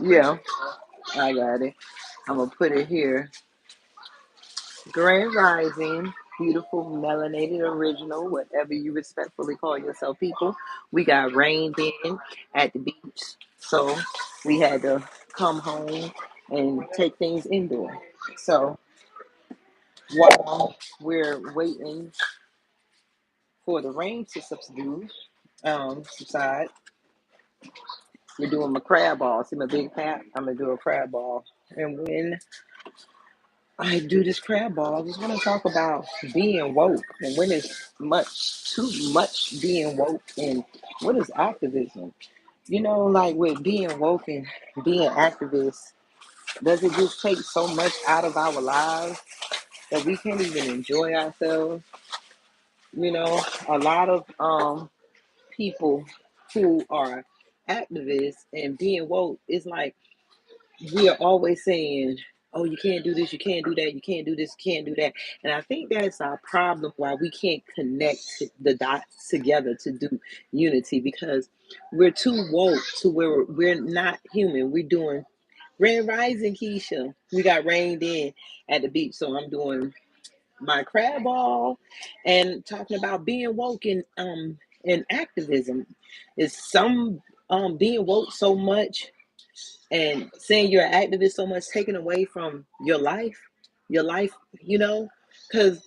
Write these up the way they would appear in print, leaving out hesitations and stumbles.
Yeah, I got it. I'm gonna put it here. Grand Rising, beautiful, melanated, original, whatever you respectfully call yourself, people. We got rained in at the beach, so we had to come home and take things indoor. So while we're waiting for the rain to subside, we're doing my crab ball. See my big pat? I'm gonna do a crab ball, and when I do this crab ball, I just want to talk about being woke and when it's too much being woke and what is activism? Like with being woke and being activists, does it just take so much out of our lives that we can't even enjoy ourselves? A lot of people who are activists and being woke is like we are always saying, oh, you can't do this, you can't do that, you can't do this, you can't do that. And I think that's our problem why we can't connect the dots together to do unity because we're too woke to where we're not human. We're doing Grand Rising, Keisha. We got rained in at the beach, so I'm doing my crab ball and talking about being woke and activism. Is some being woke so much and saying you're an activist so much taken away from your life, because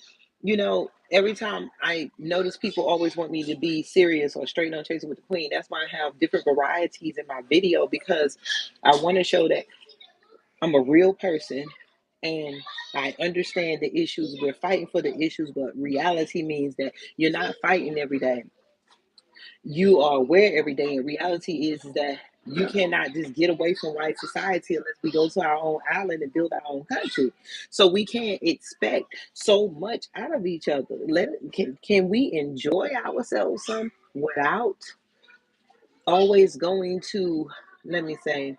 every time I notice people always want me to be serious or straight on chasing with the queen. That's why I have different varieties in my video because I want to show that I'm a real person and I understand the issues. We're fighting for the issues, but reality means that you're not fighting every day. You are aware every day. And reality is that you cannot just get away from white society unless we go to our own island and build our own country. So we can't expect so much out of each other. Can we enjoy ourselves some without always going to, let me say,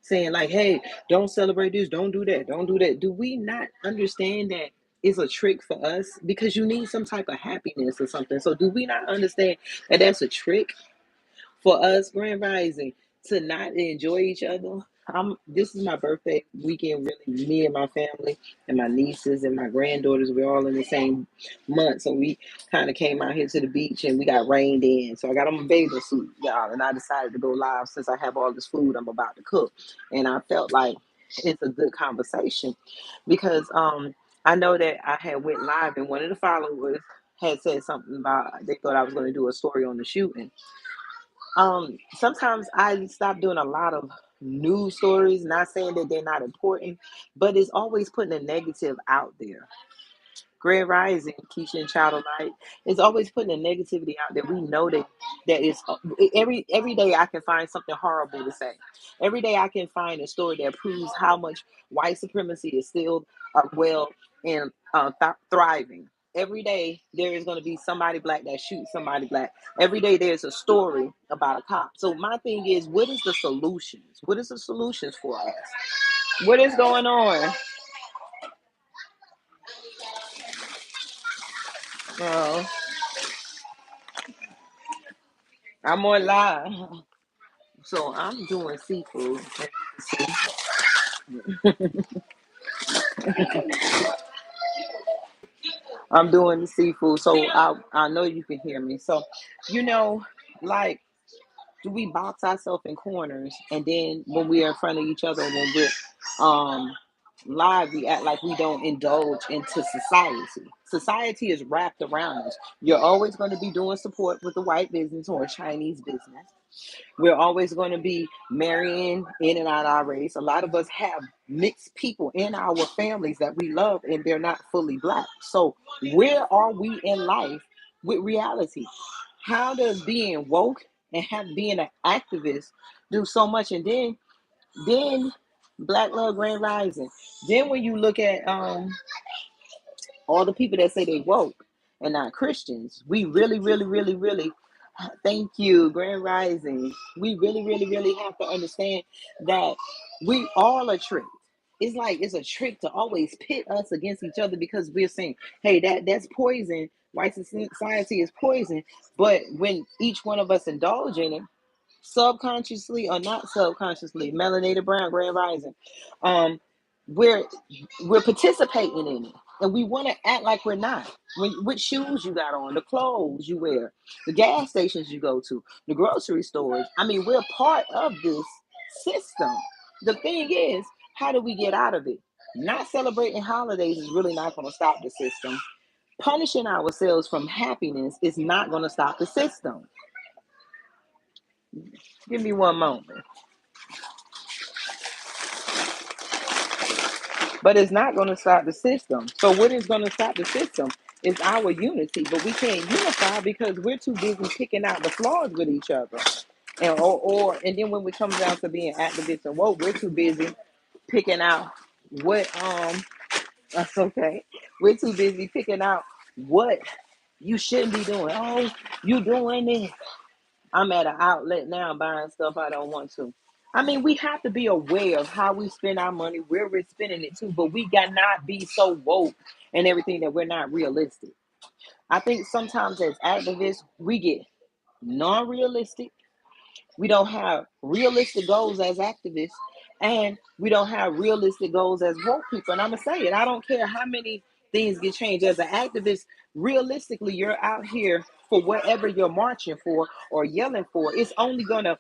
saying like, hey, don't celebrate this, don't do that, don't do that. Do we not understand that it's a trick for us because you need some type of happiness or something? So do we not understand that that's a trick for us, Grand Rising, to not enjoy each other? This is my birthday weekend, really. Me and my family and my nieces and my granddaughters, we're all in the same month. So we kind of came out here to the beach and we got rained in. So I got on my bathing suit, y'all, and I decided to go live since I have all this food I'm about to cook. And I felt like it's a good conversation because I know that I had went live and one of the followers had said something about they thought I was going to do a story on the shooting. Sometimes I stop doing a lot of news stories, not saying that they're not important, but it's always putting a negative out there. Grand Rising, Keisha and Child of Light, is always putting a negativity out there. We know that is every day I can find something horrible to say. Every day I can find a story that proves how much white supremacy is still well and thriving. Every day there is going to be somebody black that shoots somebody black. Every day there's a story about a cop. So my thing is, what is the solutions? What is the solutions for us? What is going on? Oh, I'm on live. So I'm doing seafood. I'm doing the seafood, so I know you can hear me. So, you know, like, do we box ourselves in corners, and then when we're in front of each other, when we're um live, we act like we don't indulge into society. Society is wrapped around us. You're always going to be doing support with the white business or Chinese business. We're always going to be marrying in and out our race. A lot of us have mixed people in our families that we love, and they're not fully black. So, where are we in life with reality? How does being woke and being an activist do so much? And then Black Love Grand Rising. Then when you look at all the people that say they woke and not Christians, we really, really, really, really, thank you, Grand Rising. We really, really, really have to understand that we all are tricked. It's like it's a trick to always pit us against each other because we're saying, hey, that's poison. White society is poison. But when each one of us indulge in it, subconsciously or not subconsciously, melanated brown, grand rising, um, we're we're participating in it, and we want to act like we're not. Which shoes you got on, the clothes you wear, the gas stations you go to, the grocery stores. I mean, we're part of this system. The thing is, how do we get out of it? Not celebrating holidays is really not going to stop the system. Punishing ourselves from happiness is not going to stop the system. Give me one moment. But it's not going to stop the system. So what is going to stop the system is our unity. But we can't unify because we're too busy picking out the flaws with each other. And then when we come down to being activists and woke, we're too busy picking out what that's okay. We're too busy picking out what you shouldn't be doing. Oh, you doing it. I'm at an outlet now buying stuff I don't want to. I mean, we have to be aware of how we spend our money, where we're spending it to, but we got not be so woke and everything that we're not realistic. I think sometimes as activists, we get non-realistic. We don't have realistic goals as activists, and we don't have realistic goals as woke people. And I'm gonna say it. I don't care how many things get changed as an activist. Realistically, you're out here for whatever you're marching for or yelling for. It's only gonna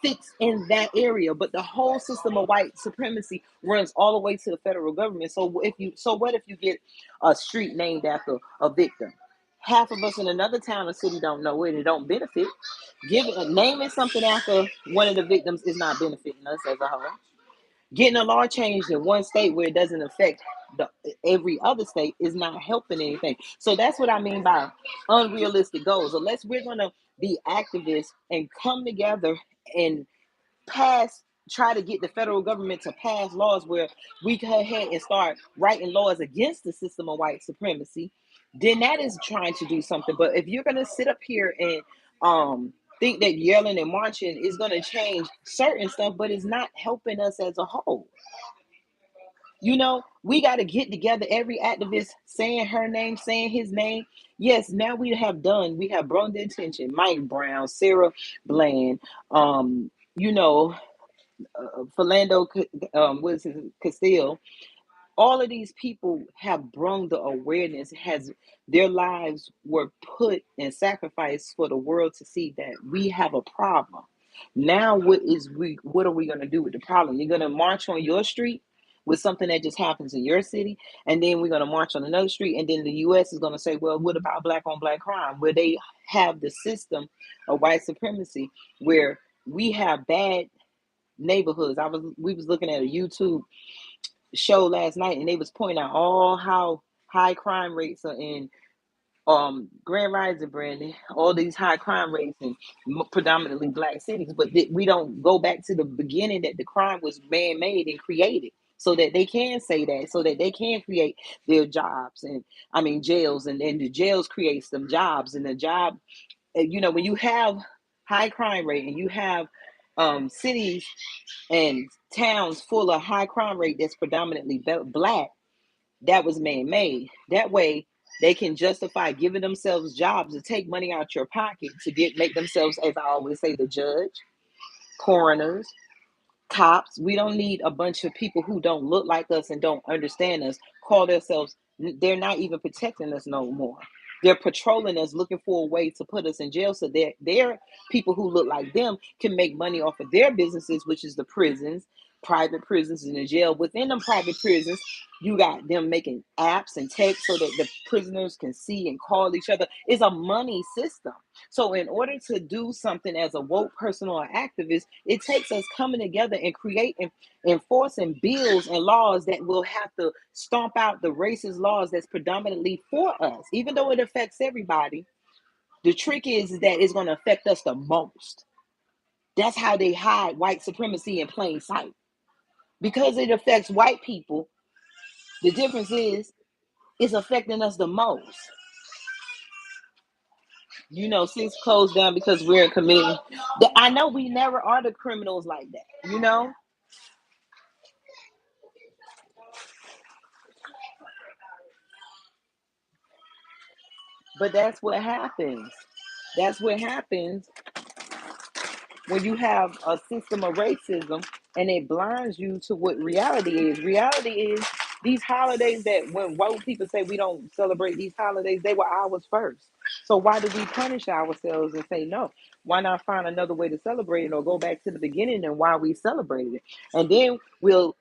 fix in that area, but the whole system of white supremacy runs all the way to the federal government. So what if you get a street named after a victim? Half of us in another town or city don't know it. It don't benefit. Naming something after one of the victims is not benefiting us as a whole. Getting a law changed in one state where it doesn't affect the every other state is not helping anything. So that's what I mean by unrealistic goals. Unless we're gonna be activists and come together and try to get the federal government to pass laws where we go ahead and start writing laws against the system of white supremacy, then that is trying to do something. But if you're gonna sit up here and think that yelling and marching is gonna change certain stuff, but it's not helping us as a whole. We got to get together, every activist saying her name, saying his name. Yes, now we have brought the attention. Mike Brown, Sarah Bland, you know, Philando, what's his Castile. All of these people have brought the awareness. Has their lives were put and sacrificed for the world to see that we have a problem. Now, what are we going to do with the problem? You're going to march on your street with something that just happens in your city, and then we're going to march on another street, and then the U.S. is going to say, well, what about black on black crime, where they have the system of white supremacy, where we have bad neighborhoods. We was looking at a YouTube show last night, and they was pointing out all how high crime rates are in Grand Rising, Brandon. All these high crime rates in predominantly black cities, but we don't go back to the beginning that the crime was man made and created. So that they can say that, so that they can create their jobs, and I mean jails, and the jails creates them jobs, and the job, when you have high crime rate and you have cities and towns full of high crime rate that's predominantly black, that was man-made. That way they can justify giving themselves jobs to take money out your pocket to make themselves, as I always say, the judge, coroners, cops. We don't need a bunch of people who don't look like us and don't understand us call themselves. They're not even protecting us no more. They're patrolling us, looking for a way to put us in jail, so that their people who look like them can make money off of their businesses, which is the prisons, private prisons, and the jail. Within them private prisons, you got them making apps and text so that the prisoners can see and call each other. It's a money system. So in order to do something as a woke person or activist, it takes us coming together and creating, enforcing bills and laws that will have to stomp out the racist laws that's predominantly for us. Even though it affects everybody, the trick is that it's going to affect us the most. That's how they hide white supremacy in plain sight. Because it affects white people, the difference is it's affecting us the most. Since closed down because we're in committing. I know we never are the criminals like that. But that's what happens. That's what happens when you have a system of racism and it blinds you to what reality is. Reality is these holidays that when woke people say we don't celebrate these holidays, they were ours first. So why do we punish ourselves and say no? Why not find another way to celebrate it or go back to the beginning and why we celebrated it? And then we'll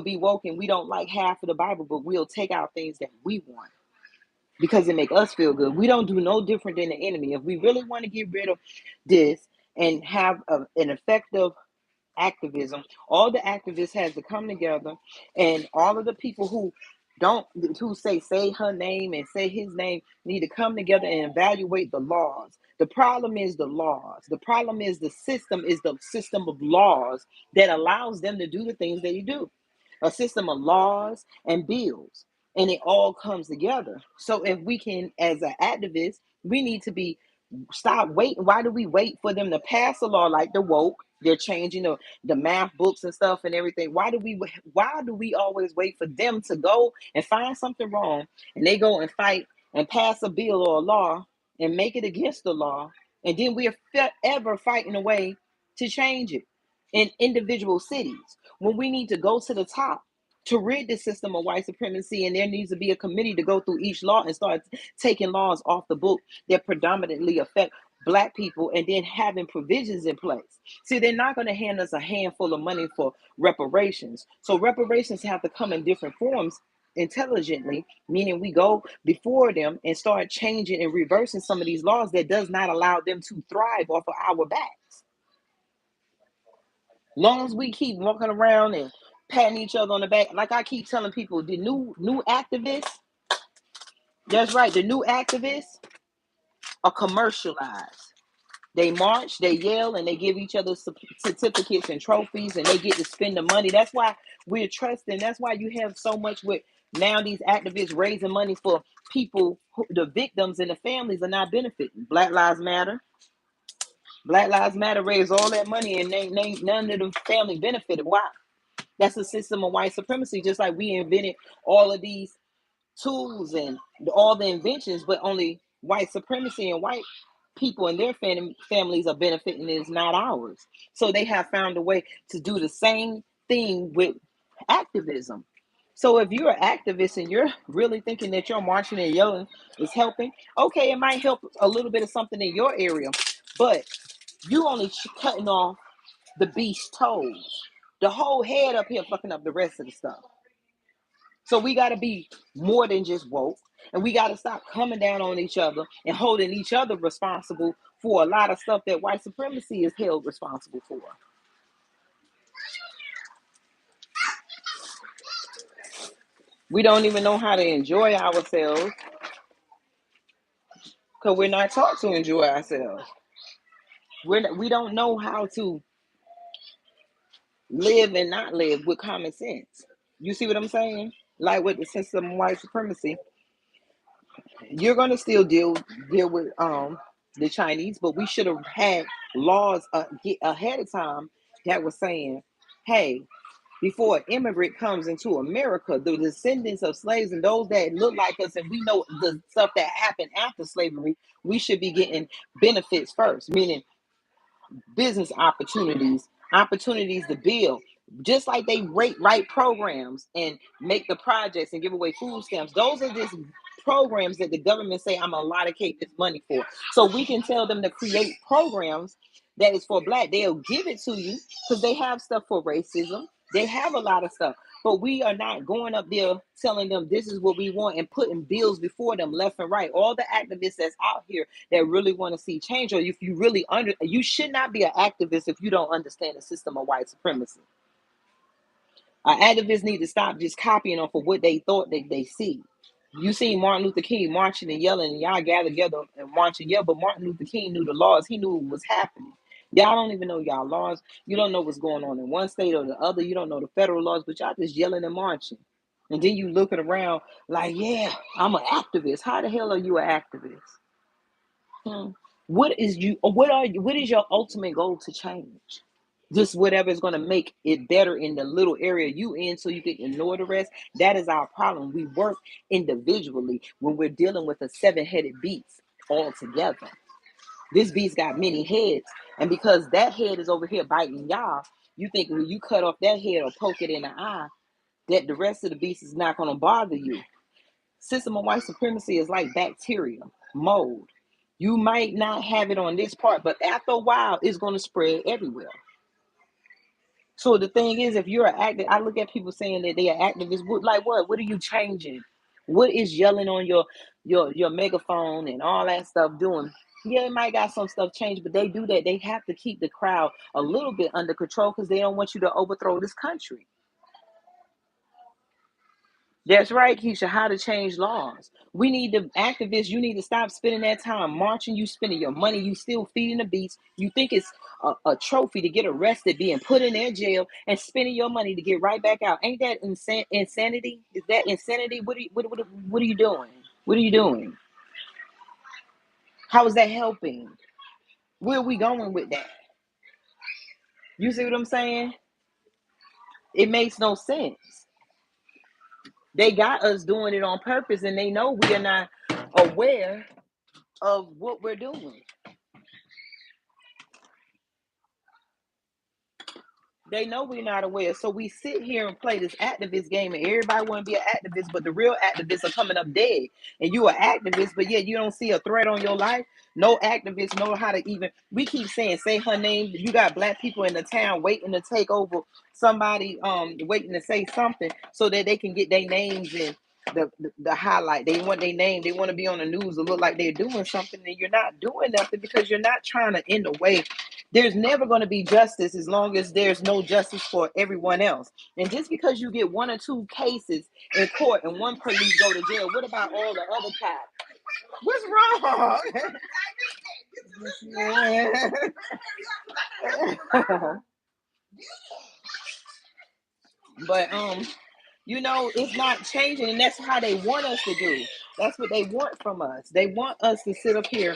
be woke and we don't like half of the Bible, but we'll take out things that we want because it make us feel good. We don't do no different than the enemy. If we really want to get rid of this and have an effective activism, all the activists has to come together, and all of the people don't who say her name and say his name need to come together and evaluate the laws. The problem is the laws. The problem is the system of laws that allows them to do the things that they do. A system of laws and bills, and it all comes together. So if we can, as an activist, we need to be stop waiting. Why do we wait for them to pass a law like the woke? They're changing the math books and stuff and everything. Why do we always wait for them to go and find something wrong and they go and fight and pass a bill or a law and make it against the law, and then we're ever fighting away to change it in individual cities when we need to go to the top to rid the system of white supremacy, and there needs to be a committee to go through each law and start taking laws off the book that predominantly affect Black people and then having provisions in place. See, they're not going to hand us a handful of money for reparations. So reparations have to come in different forms intelligently, meaning we go before them and start changing and reversing some of these laws that does not allow them to thrive off of our backs. Long as we keep walking around and patting each other on the back, like I keep telling people, the new activists, that's right, the new activists are commercialized. They march, they yell, and they give each other certificates and trophies, and they get to spend the money. That's why we're trusting. That's why you have so much with now these activists raising money for people, the victims and the families are not benefiting. Black Lives Matter. Black Lives Matter raised all that money, and none of the family benefited. Why? That's a system of white supremacy, just like we invented all of these tools and all the inventions, but only white supremacy and white people and their families are benefiting is not ours. So they have found a way to do the same thing with activism. So if you're an activist and you're really thinking that your marching and yelling is helping, okay, it might help a little bit of something in your area, but you only cutting off the beast's toes. The whole head up here fucking up the rest of the stuff. So we got to be more than just woke, and we got to stop coming down on each other and holding each other responsible for a lot of stuff that white supremacy is held responsible for. We don't even know how to enjoy ourselves because we're not taught to enjoy ourselves. We don't know how to live and not live with common sense. You see what I'm saying? Like with the system of white supremacy, you're gonna still deal with the Chinese, but we should have had laws ahead of time that was saying, hey, before an immigrant comes into America, the descendants of slaves and those that look like us, and we know the stuff that happened after slavery, we should be getting benefits first, meaning business opportunities to build. Just like they write programs and make the projects and give away food stamps. Those are just programs that the government say I'm gonna allocate this money for. So we can tell them to create programs that is for Black. They'll give it to you because they have stuff for racism. They have a lot of stuff. But we are not going up there telling them this is what we want and putting bills before them left and right. All the activists that's out here that really want to see change, or if you really you should not be an activist if you don't understand the system of white supremacy. Activists need to stop just copying off of what they thought that they see. You see Martin Luther King marching and yelling, and y'all gather together and march and yell, but Martin Luther King knew the laws. He knew what was happening. Y'all don't even know y'all laws. You don't know what's going on in one state or the other. You don't know the federal laws, but y'all just yelling and marching. And then you looking around like, yeah, I'm an activist. How the hell are you an activist? What is your ultimate goal to change? Just whatever is going to make it better in the little area you in so you can ignore the rest. That is our problem. We work individually when we're dealing with a seven-headed beast all together. This beast got many heads. And because that head is over here biting y'all, you think when you cut off that head or poke it in the eye, that the rest of the beast is not going to bother you. System of white supremacy is like bacteria, mold. You might not have it on this part, but after a while, it's going to spread everywhere. So the thing is, if you're an active, I look at people saying that they are activists. Like what? What are you changing? What is yelling on your megaphone and all that stuff doing? Yeah, it might got some stuff changed, but they do that. They have to keep the crowd a little bit under control because they don't want you to overthrow this country. That's right, Keisha. How to change laws. We need the activists. You need to stop spending that time marching. You spending your money. You still feeding the beast. You think it's a trophy to get arrested, being put in their jail, and spending your money to get right back out. Ain't that insanity? Is that insanity? What are you doing? What are you doing? How is that helping? Where are we going with that? You see what I'm saying? It makes no sense. They got us doing it on purpose, and they know we are not aware of what we're doing. They know we're not aware. So we sit here and play this activist game, and everybody want to be an activist, but the real activists are coming up dead. And you are activist, but yet you don't see a threat on your life. No activists know how to even, we keep saying, say her name. You got black people in the town waiting to take over somebody, waiting to say something so that they can get their names in the highlight. They want their name. They want to be on the news and look like they're doing something, and you're not doing nothing because you're not trying to end the way. There's never going to be justice as long as there's no justice for everyone else. And just because you get one or two cases in court and one police go to jail, what about all the other cops? What's wrong? But you know, it's not changing, and that's how they want us to do. That's what they want from us. They want us to sit up here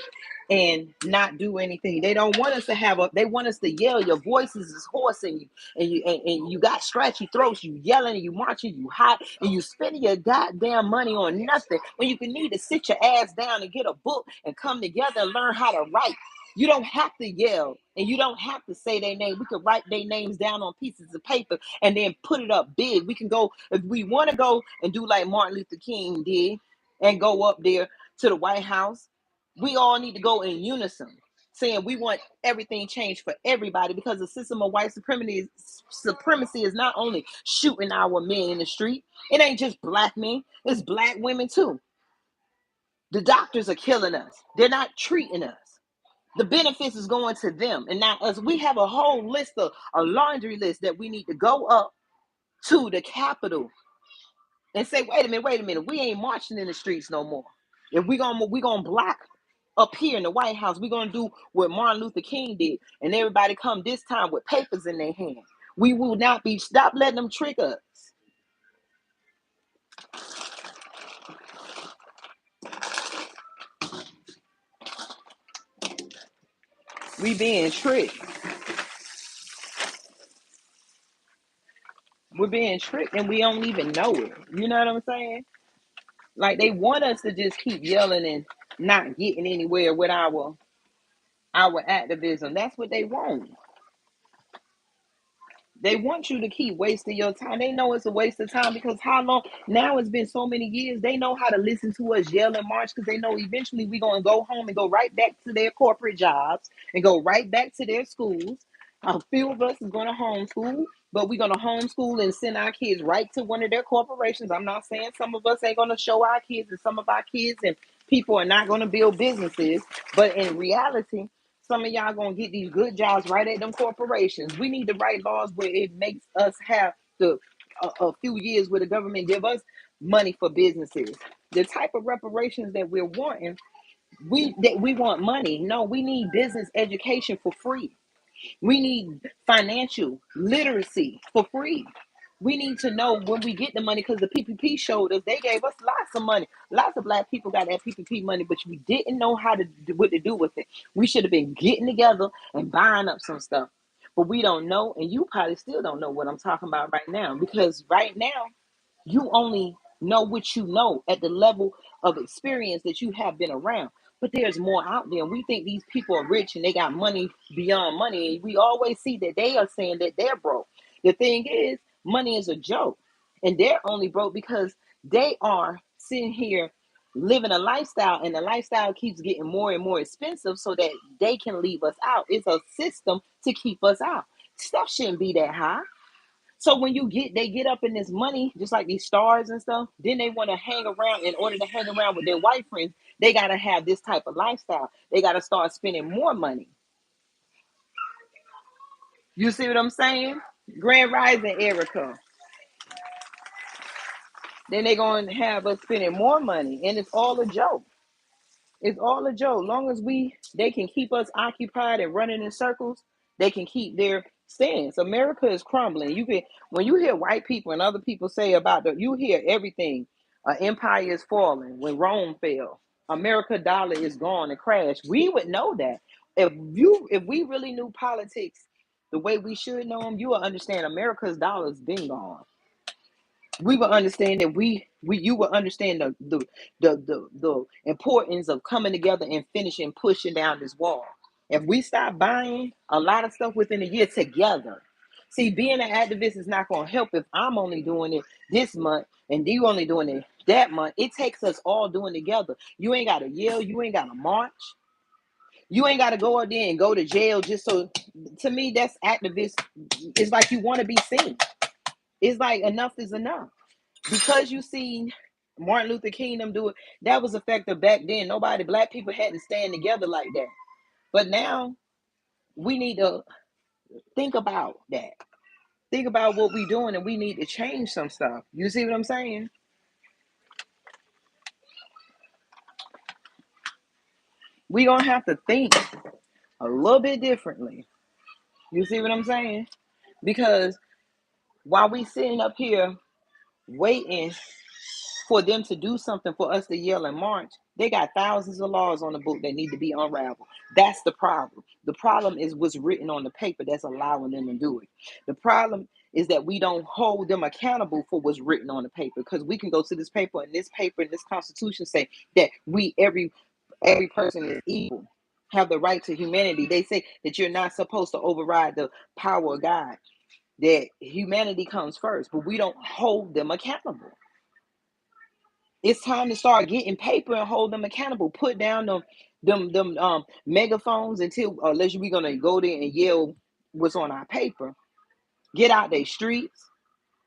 and not do anything. They don't want us to have a. They want us to yell. Your voices is hoarse, and you got scratchy throats. You yelling, and you marching, you hot, and you spending your goddamn money on nothing when you can need to sit your ass down and get a book and come together and learn how to write. You don't have to yell, and you don't have to say their name. We can write their names down on pieces of paper and then put it up big. We can go, if we want to go and do like Martin Luther King did and go up there to the White House. We all need to go in unison saying we want everything changed for everybody, because the system of white supremacy is not only shooting our men in the street. It ain't just black men. It's black women too. The doctors are killing us. They're not treating us. The benefits is going to them and not us. We have a whole list of a laundry list that we need to go up to the Capitol and say, wait a minute, we ain't marching in the streets no more. If we gonna block up here in the White House, we're gonna do what Martin Luther King did, and everybody come this time with papers in their hand. We will not be, stop letting them trick us. We being tricked. We're being tricked and we don't even know it. You know what I'm saying? Like, they want us to just keep yelling and not getting anywhere with our activism. That's what they want. They want you to keep wasting your time. They know it's a waste of time because how long? Now it's been so many years. They know how to listen to us yell and march because they know eventually we're going to go home and go right back to their corporate jobs and go right back to their schools. A few of us is going to homeschool, but we're going to homeschool and send our kids right to one of their corporations. I'm not saying some of us ain't going to show our kids, and some of our kids and people are not going to build businesses, but in reality, some of y'all gonna get these good jobs right at them corporations. We need to write laws where it makes us have a few years where the government give us money for businesses. The type of reparations that we're wanting, we want money. No, we need business education for free. We need financial literacy for free. We need to know when we get the money, because the PPP showed us they gave us lots of money. Lots of black people got that PPP money, but we didn't know how to do what to do with it. We should have been getting together and buying up some stuff, but we don't know, and you probably still don't know what I'm talking about right now, because right now you only know what you know at the level of experience that you have been around. But there's more out there. We think these people are rich and they got money beyond money. And we always see that they are saying that they're broke. The thing is, money is a joke. And they're only broke because they are sitting here living a lifestyle, and the lifestyle keeps getting more and more expensive so that they can leave us out. It's a system to keep us out. Stuff shouldn't be that high. So when they get up in this money, just like these stars and stuff, then they want to hang around. In order to hang around with their white friends, they got to have this type of lifestyle. They got to start spending more money. You see what I'm saying? Grand Rising, Erica. Then they going to have us spending more money, and it's all a joke. It's all a joke. Long as they can keep us occupied and running in circles, they can keep their stance. America is crumbling. When you hear white people and other people say you hear everything. Empire is falling. When Rome fell, America dollar is gone and crashed. We would know that if we really knew politics the way we should know them, you will understand America's dollar's been gone. We will understand that you will understand the importance of coming together and finishing pushing down this wall. If we stop buying a lot of stuff within a year together, see, being an activist is not going to help if I'm only doing it this month and you only doing it that month. It takes us all doing together. You ain't got to yell, you ain't got to march, you ain't got to go out there and go to jail just so. To me, that's activist. It's like you want to be seen. It's like enough is enough. Because you seen Martin Luther King them do it, that was effective back then. Black people hadn't stand together like that. But now we need to think about that. Think about what we're doing, and we need to change some stuff. You see what I'm saying? We're going to have to think a little bit differently. You see what I'm saying? Because while we sitting up here waiting for them to do something for us to yell and march, they got thousands of laws on the book that need to be unraveled. That's the problem. The problem is what's written on the paper that's allowing them to do it. The problem is that we don't hold them accountable for what's written on the paper, because we can go to this paper and this constitution say that every person is equal, have the right to humanity. They say that you're not supposed to override the power of God, that humanity comes first, but we don't hold them accountable. It's time to start getting paper and hold them accountable. Put down them megaphones unless we're gonna go there and yell what's on our paper. Get out their streets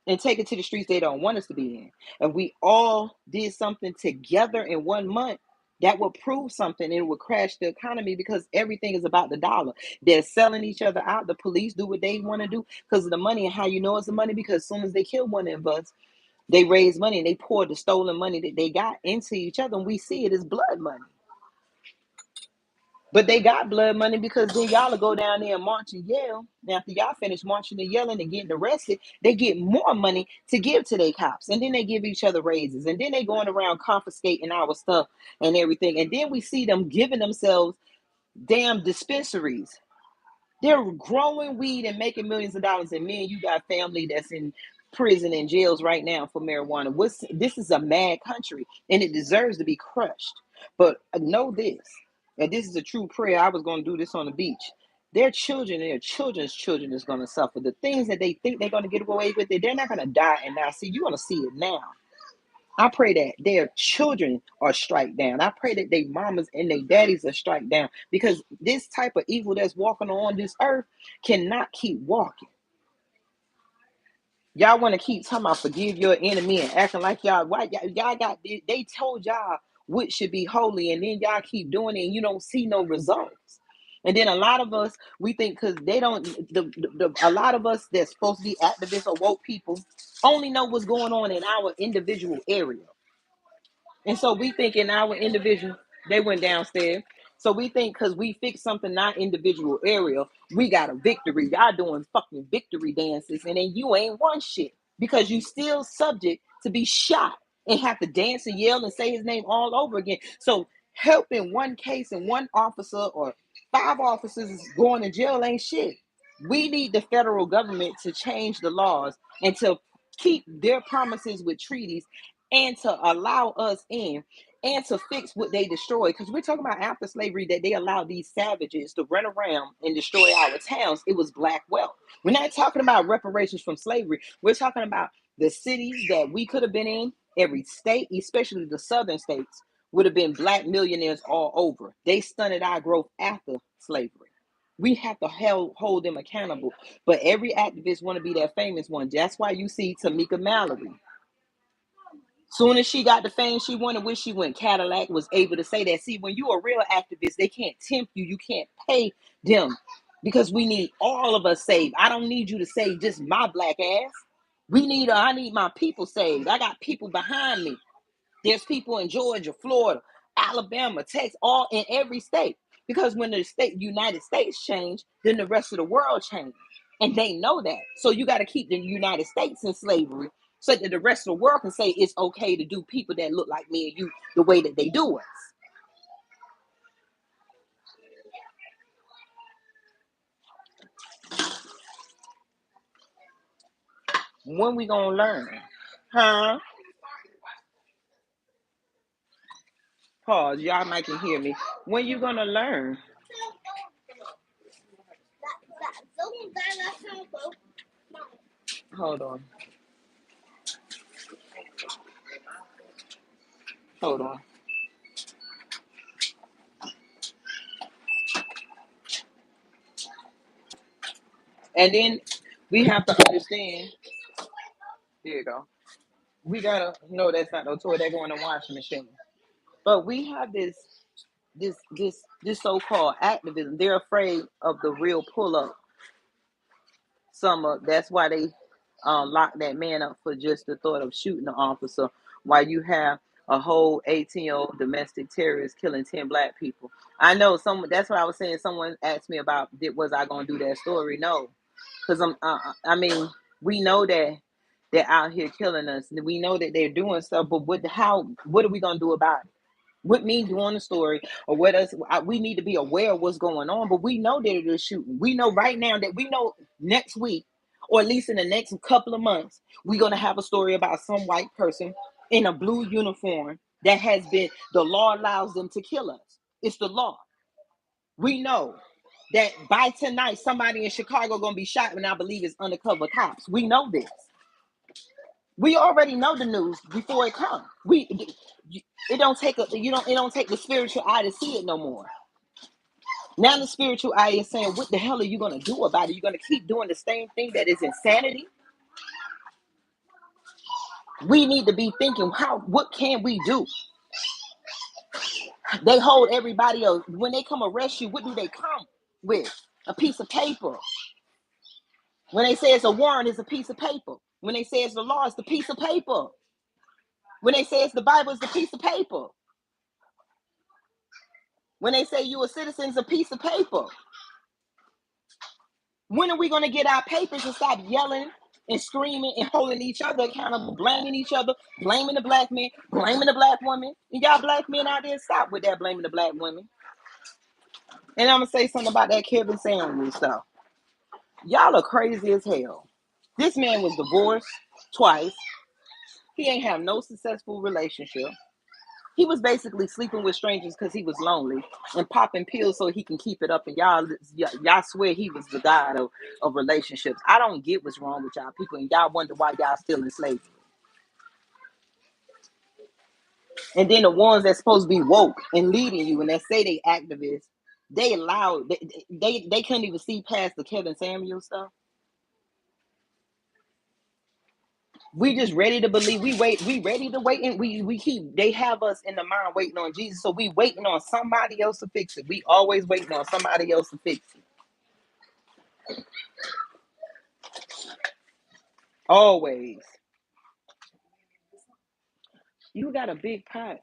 and take it to the streets they don't want us to be in. If we all did something together in 1 month, that would prove something. It would crash the economy, because everything is about the dollar. They're selling each other out. The police do what they want to do because of the money. And how you know it's the money? Because as soon as they kill one of us, they raise money and they pour the stolen money that they got into each other. And we see it as blood money. But they got blood money because then y'all will go down there and march and yell. Now, after y'all finish marching and yelling and getting arrested, they get more money to give to their cops. And then they give each other raises. And then they going around confiscating our stuff and everything. And then we see them giving themselves damn dispensaries. They're growing weed and making millions of dollars. And me and you got family that's in prison and jails right now for marijuana. This is a mad country, and it deserves to be crushed. But know this, and this is a true prayer. I was going to do this on the beach. Their children and their children's children is going to suffer. The things that they think they're going to get away with, they're not going to die and now. See, you're going to see it now. I pray that their children are strike down. I pray that their mamas and their daddies are strike down, because this type of evil that's walking on this earth cannot keep walking. Y'all want to keep talking about forgive your enemy and acting like y'all white. Y'all got, they told y'all what should be holy, and then y'all keep doing it and you don't see no results. And then a lot of us, we think because they don't, a lot of us that's supposed to be activists or woke people only know what's going on in our individual area. And so we think in our individual, they went downstairs. So we think because we fixed something in our individual area, we got a victory. Y'all doing fucking victory dances, and then you ain't won shit because you still subject to be shot and have to dance and yell and say his name all over again. So helping one case and one officer or 5 officers is going to jail ain't shit. We need the federal government to change the laws and to keep their promises with treaties and to allow us in and to fix what they destroyed. Because we're talking about after slavery that they allowed these savages to run around and destroy our towns. It was black wealth. We're not talking about reparations from slavery. We're talking about the cities that we could have been in. Every state, especially the southern states, would have been black millionaires all over. They stunted our growth after slavery. We have to hold them accountable. But every activist want to be that famous one. That's why you see Tamika Mallory. Soon as she got the fame she wanted, when she went, Cadillac was able to say that. See, when you're a real activist, they can't tempt you. You can't pay them because we need all of us saved. I don't need you to save just my black ass. I need my people saved. I got people behind me. There's people in Georgia, Florida, Alabama, Texas, all in every state. Because when the United States change, then the rest of the world change. And they know that. So you got to keep the United States in slavery so that the rest of the world can say it's okay to do people that look like me and you the way that they do us. When we gonna learn? Huh? Pause. Y'all might can hear me. When you gonna learn? Hold on. Hold on. And then we have to understand. Here you go. We gotta no, that's not no toy. They're going to washing machine. But we have this so-called activism. They're afraid of the real pull-up. That's why they locked that man up for just the thought of shooting the officer. While you have a whole 18-year-old domestic terrorist killing 10 black people. I know some. That's what I was saying. Someone asked me about was I gonna do that story? No, because I mean, we know that they're out here killing us. We know that they're doing stuff, but what are we gonna do about it? With me doing the story or what us, we need to be aware of what's going on. But we know that they're shooting. We know right now that we know next week, or at least in the next couple of months, we're gonna have a story about some white person in a blue uniform that has been. The law allows them to kill us. It's the law. We know that by tonight, somebody in Chicago gonna be shot, and I believe it's undercover cops. We know this. We already know the news before it comes. It don't take it don't take the spiritual eye to see it no more. Now the spiritual eye is saying, what the hell are you gonna do about it? You're gonna keep doing the same thing that is insanity? We need to be thinking, what can we do? They hold everybody else. When they come arrest you, what do they come with? A piece of paper. When they say it's a warrant, it's a piece of paper. When they say it's the law, it's the piece of paper. When they say it's the Bible, it's the piece of paper. When they say you're a citizen, it's a piece of paper. When are we going to get our papers and stop yelling and screaming and holding each other accountable, blaming each other, blaming the black man, blaming the black woman? And y'all black men out there, stop with that blaming the black women. And I'm going to say something about that Kevin Samuels stuff. Y'all are crazy as hell. This man was divorced twice. He ain't have no successful relationship. He was basically sleeping with strangers because he was lonely and popping pills so he can keep it up. And y'all swear he was the god of relationships. I don't get what's wrong with y'all people, and y'all wonder why y'all still in slavery. And then the ones that's supposed to be woke and leading you, and that say they activists, they couldn't even see past the Kevin Samuel stuff. We just ready to believe. We ready to wait, and we keep. They have us in the mind waiting on Jesus, so we waiting on somebody else to fix it. We always waiting on somebody else to fix it. Always. You got a big pot.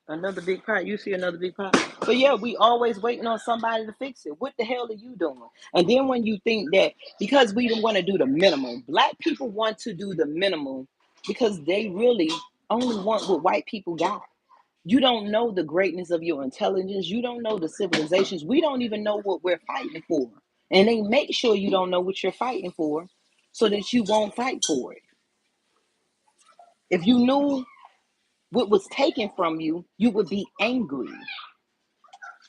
Another big pot. You see another big pot. So yeah, we always waiting on somebody to fix it. What the hell are you doing? And then when you think that because we don't want to do the minimum, black people want to do the minimum because they really only want what white people got. You don't know the greatness of your intelligence. You don't know the civilizations. We don't even know what we're fighting for. And they make sure you don't know what you're fighting for so that you won't fight for it. If you knew what was taken from you, you would be angry.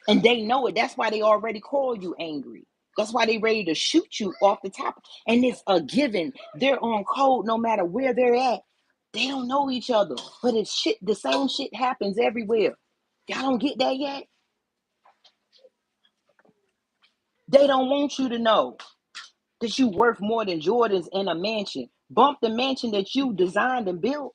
And they know it. That's why they already call you angry. That's why they ready to shoot you off the top. And it's a given. They're on code no matter where they're at. They don't know each other. But it's shit, the same shit happens everywhere. Y'all don't get that yet? They don't want you to know that you worth more than Jordans in a mansion. Bump the mansion that you designed and built.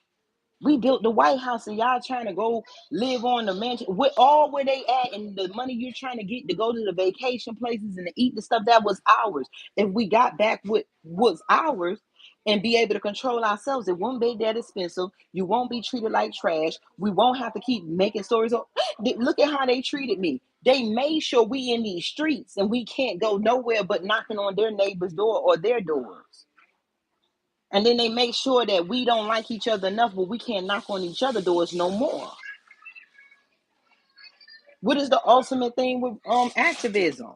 We built the White House and y'all trying to go live on the mansion. With all where they at and the money you're trying to get to go to the vacation places and to eat the stuff that was ours. If we got back what was ours and be able to control ourselves, it won't be that expensive. You won't be treated like trash. We won't have to keep making stories. Look at how they treated me. They made sure we in these streets and we can't go nowhere but knocking on their neighbor's door or their doors. And then they make sure that we don't like each other enough, but we can't knock on each other's doors no more. What is the ultimate thing with activism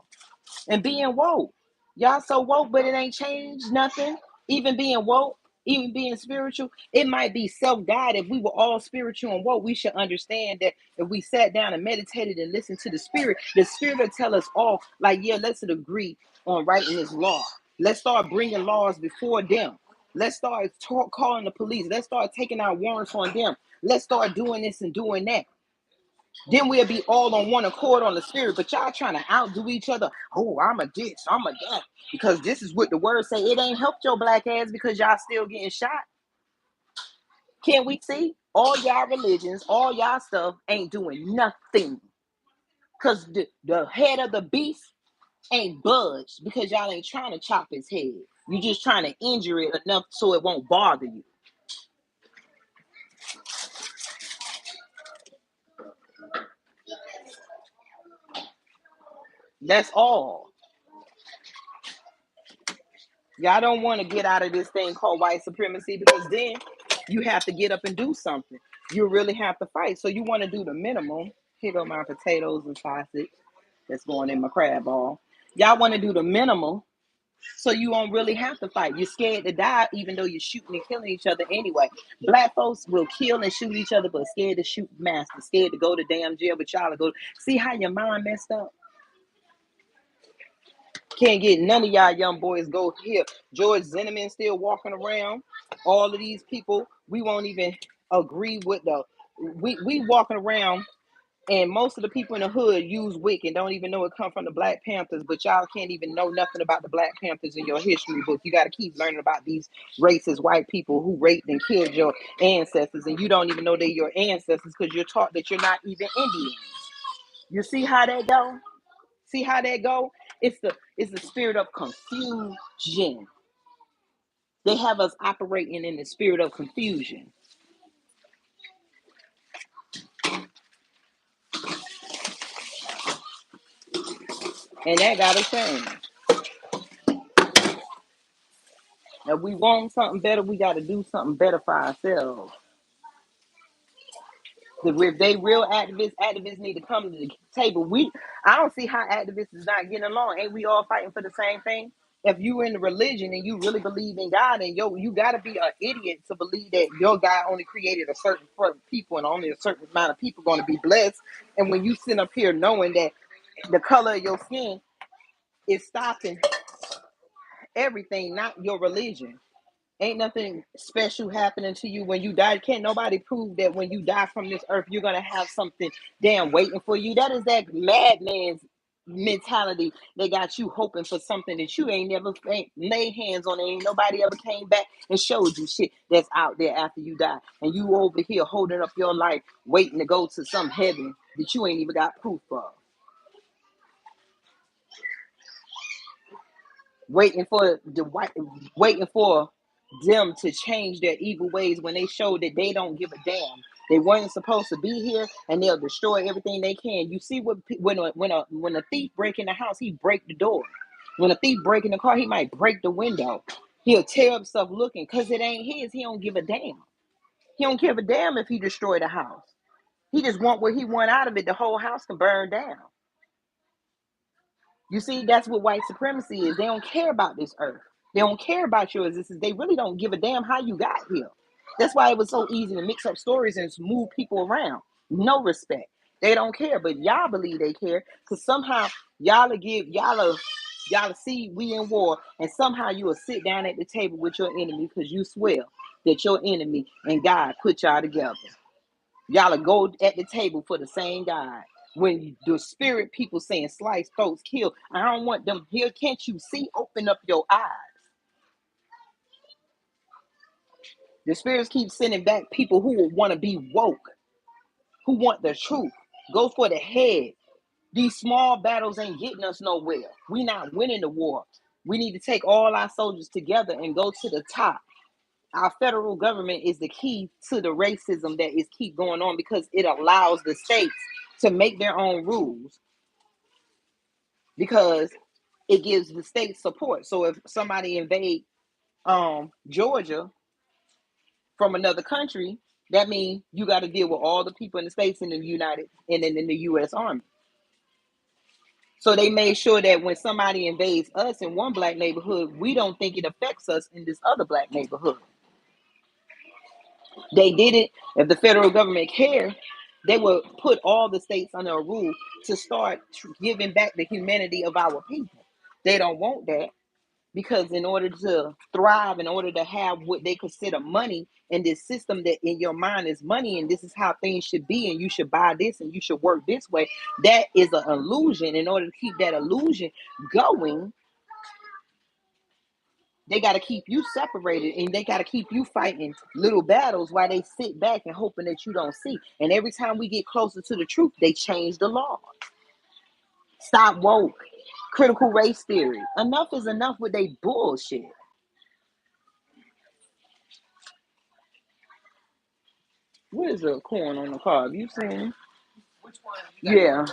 and being woke? Y'all so woke, but it ain't changed nothing. Even being woke, even being spiritual, it might be self-guided. If we were all spiritual and woke, we should understand that if we sat down and meditated and listened to the spirit will tell us all, like, yeah, let's agree on writing this law. Let's start bringing laws before them. Let's start calling the police. Let's start taking our warrants on them. Let's start doing this and doing that. Then we'll be all on one accord on the spirit. But y'all trying to outdo each other. Oh, I'm a this, I'm a that. Because this is what the word say. It ain't helped your black ass because y'all still getting shot. Can we see? All y'all religions, all y'all stuff ain't doing nothing. Because the head of the beast ain't budged because y'all ain't trying to chop his head. You just trying to injure it enough so it won't bother you. That's all. Y'all don't want to get out of this thing called white supremacy because then you have to get up and do something. You really have to fight. So you want to do the minimum. Here go my potatoes and sausage that's going in my crab ball. Y'all want to do the minimum so you won't really have to fight. You're scared to die even though you're shooting and killing each other anyway. Black folks will kill and shoot each other but scared to shoot master, scared to go to damn jail, but y'all go. See how your mind messed up? Can't get none of y'all young boys go here. George Zimmerman still walking around. All of these people, we won't even agree with the. We walking around, and most of the people in the hood use WIC and don't even know it come from the Black Panthers. But y'all can't even know nothing about the Black Panthers in your history book. You got to keep learning about these racist white people who raped and killed your ancestors, and you don't even know they're your ancestors because you're taught that you're not even Indian. You see how that go? See how that go? It's the spirit of confusion. They have us operating in the spirit of confusion. And that gotta change. If we want something better, we gotta do something better for ourselves. If they real activists need to come to the table. I don't see how activists is not getting along. Ain't we all fighting for the same thing? If you in the religion and you really believe in God, and you gotta be an idiot to believe that your God only created a certain people and only a certain amount of people gonna be blessed. And when you sit up here knowing that the color of your skin is stopping everything, not your religion. Ain't nothing special happening to you when you die. Can't nobody prove that when you die from this earth, you're gonna have something damn waiting for you. That is that madman's mentality that got you hoping for something that you ain't never laid hands on. Ain't nobody ever came back and showed you shit that's out there after you die. And you over here holding up your life, waiting to go to some heaven that you ain't even got proof of. Waiting for waiting for them to change their evil ways when they show that they don't give a damn. They weren't supposed to be here, and they'll destroy everything they can. You see what when a thief break in the house, he break the door. When a thief break in the car, he might break the window. He'll tear up stuff looking because it ain't his. He don't give a damn. He don't give a damn if he destroy the house. He just want what he want out of it. The whole house can burn down. You see, that's what white supremacy is. They don't care about this earth. They don't care about your existence. They really don't give a damn how you got here. That's why it was so easy to mix up stories and move people around. No respect. They don't care, but y'all believe they care because somehow y'all see we in war, and somehow you will sit down at the table with your enemy because you swear that your enemy and God put y'all together. Y'all go at the table for the same God. When the spirit people saying slice throats, kill, I don't want them here. Can't you see? Open up your eyes. The spirits keep sending back people who will want to be woke, who want the truth. Go for the head. These small battles ain't getting us nowhere. We not winning the war. We need to take all our soldiers together and go to the top. Our federal government is the key to the racism that is keep going on because it allows the states to make their own rules because it gives the states support. So if somebody invade Georgia from another country, that means you got to deal with all the people in the states in the United and in the U.S. Army. So they made sure that when somebody invades us in one black neighborhood, we don't think it affects us in this other black neighborhood. They did it. If the federal government cared, they would put all the states under a rule to start giving back the humanity of our people. They don't want that because in order to thrive, in order to have what they consider money in this system that in your mind is money and this is how things should be and you should buy this and you should work this way, that is an illusion. In order to keep that illusion going, they got to keep you separated and they got to keep you fighting little battles while they sit back and hoping that you don't see. And every time we get closer to the truth, they change the law. Stop woke. Critical race theory. Enough is enough with they bullshit. What is the corn on the cob? You seen? Which one? Yeah.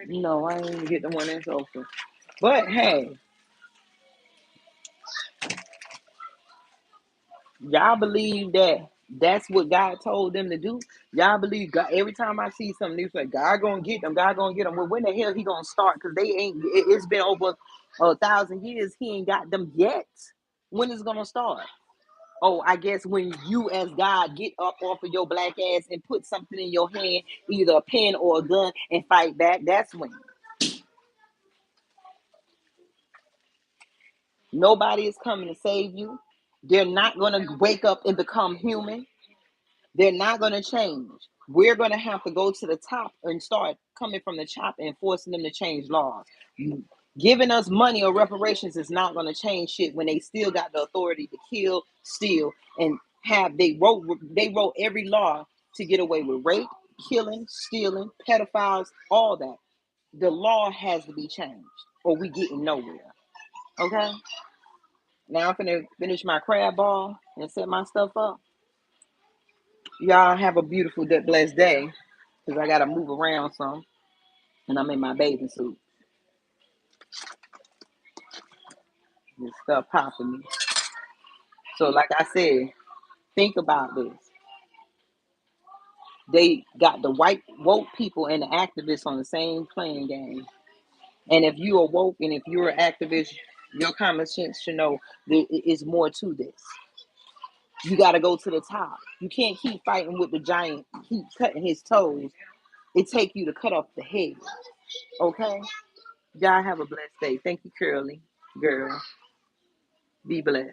No, I didn't get the one that's open. But hey, y'all believe that that's what God told them to do? Y'all believe God? Every time I see something, they say God gonna get them. God gonna get them. Well, when the hell he gonna start? Because they ain't. It's been over 1,000 years. He ain't got them yet. When is it gonna start? Oh, I guess when you as God get up off of your black ass and put something in your hand, either a pen or a gun, and fight back. That's when. Nobody is coming to save you. They're not gonna wake up and become human. They're not going to change. We're going to have to go to the top and start coming from the top and forcing them to change laws. Giving us money or reparations is not going to change shit when they still got the authority to kill, steal, and have they wrote every law to get away with rape, killing, stealing, pedophiles, all that. The law has to be changed or we getting nowhere. Okay? Now I'm gonna finish my crab ball and set my stuff up. Y'all have a beautiful, blessed day. Because I got to move around some. And I'm in my bathing suit. This stuff popping me. So, like I said, think about this. They got the white woke people and the activists on the same playing game. And if you are woke and if you're an activist, your common sense should know there is more to this. You got to go to the top. You can't keep fighting with the giant, keep cutting his toes. It take you to cut off the head. Okay? Y'all have a blessed day. Thank you, Curly. Girl. Be blessed.